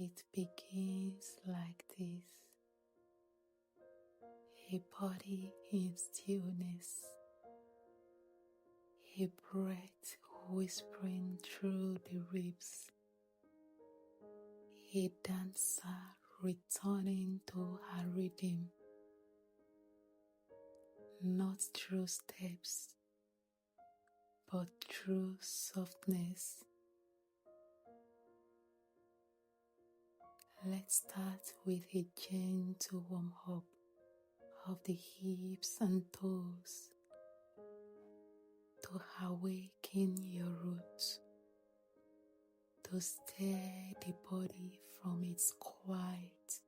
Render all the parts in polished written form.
It begins like this: a body in stillness, a breath whispering through the ribs, a dancer returning to her rhythm, not through steps, but through softness. Let's start with a gentle warm-up of the hips and toes to awaken your roots, to stir the body from its quiet.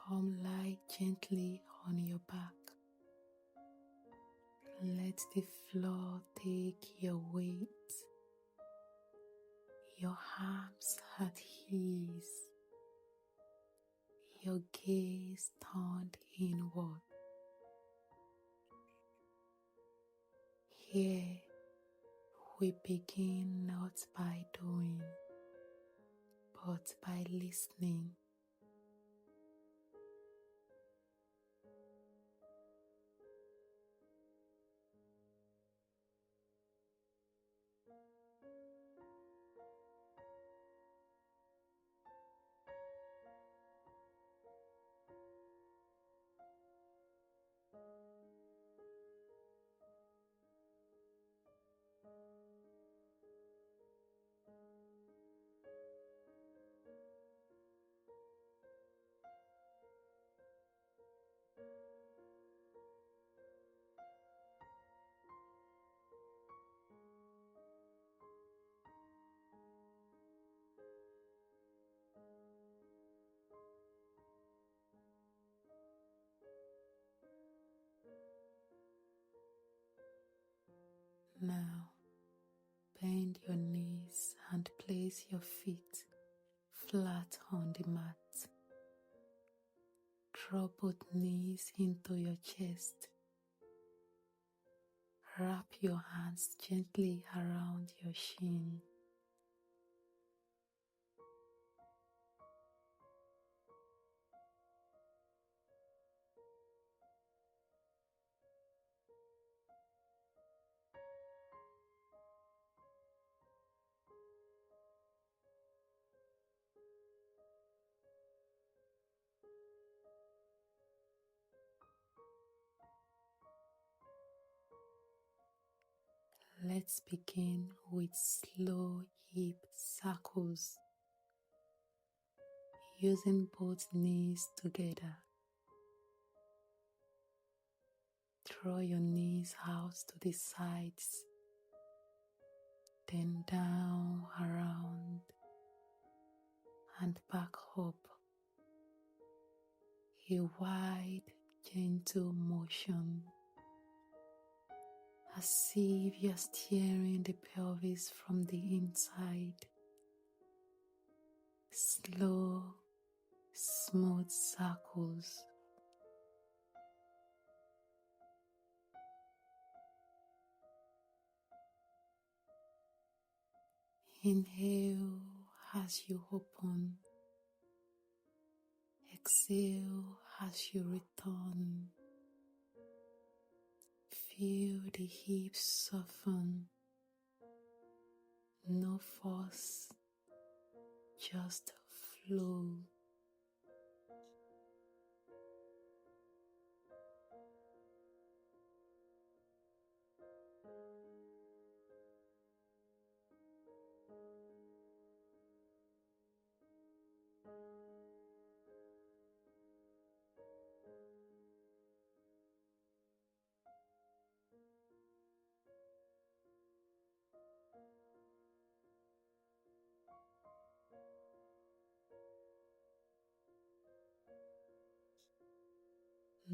Come lie gently on your back. Let the floor take your weight. Your arms at ease. Your gaze turned inward. Here we begin not by doing, but by listening. Now, bend your knees and place your feet flat on the mat. Draw both knees into your chest. Wrap your hands gently around your shin. Let's begin with slow hip circles, using both knees together. Draw your knees out to the sides, then down, around, and back up. A wide, gentle motion, as if you're steering the pelvis from the inside. Slow, smooth circles. Inhale as you open. Exhale as you return. Feel the hips soften. No force, just flow.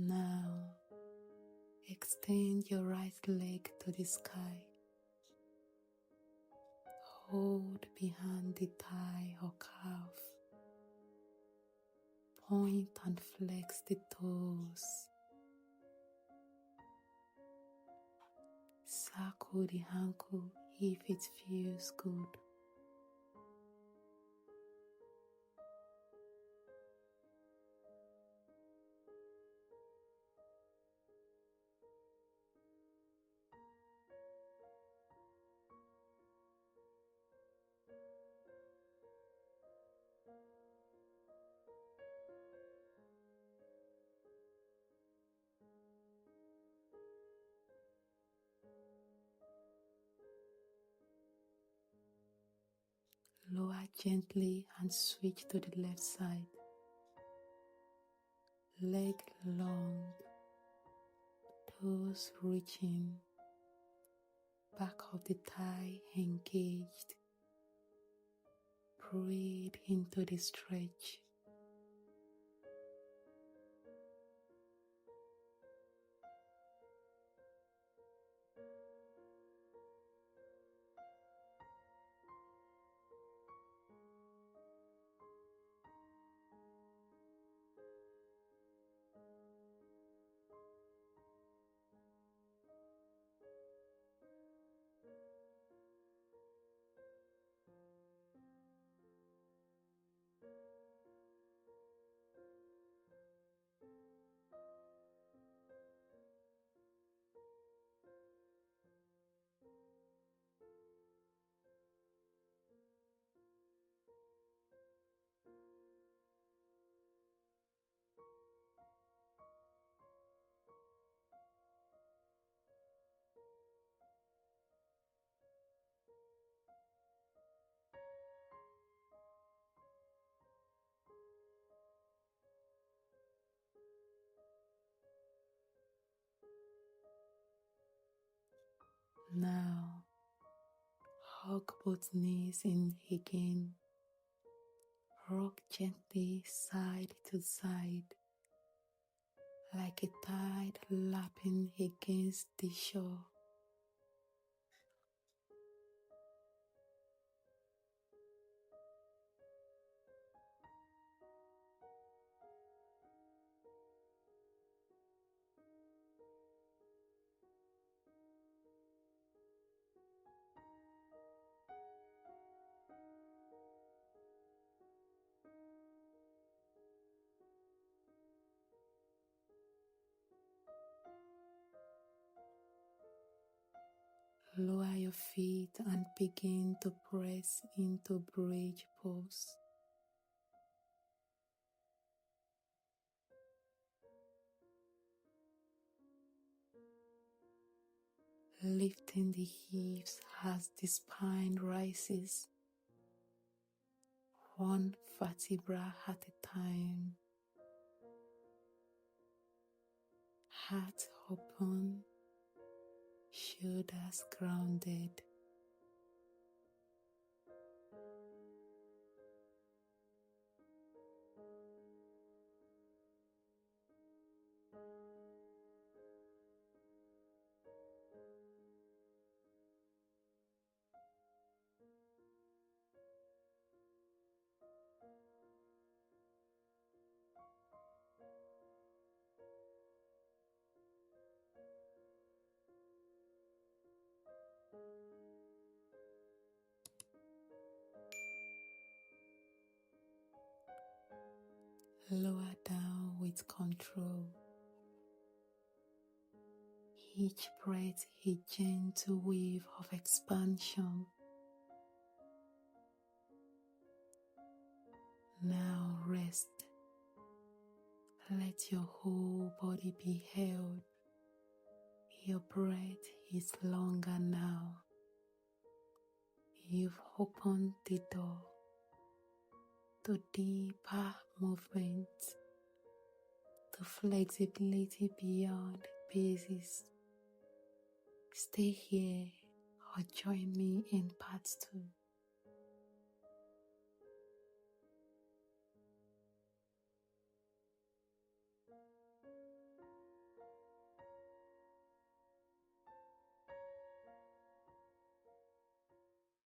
Now, extend your right leg to the sky. Hold behind the thigh or calf. Point and flex the toes. Circle the ankle if it feels good. Lower gently and switch to the left side. Leg long, toes reaching, back of the thigh engaged. Breathe into the stretch. Now, hug both knees in again. Rock gently side to side, like a tide lapping against the shore. Lower your feet and begin to press into bridge pose. Lifting the hips as the spine rises, one vertebra at a time. Heart open, shoulders grounded. Lower down with control. Each breath a gentle wave of expansion. Now rest. Let your whole body be held. Your breath is longer now. You've opened the door to deeper movement, to flexibility beyond basis. Stay here or join me in part 2.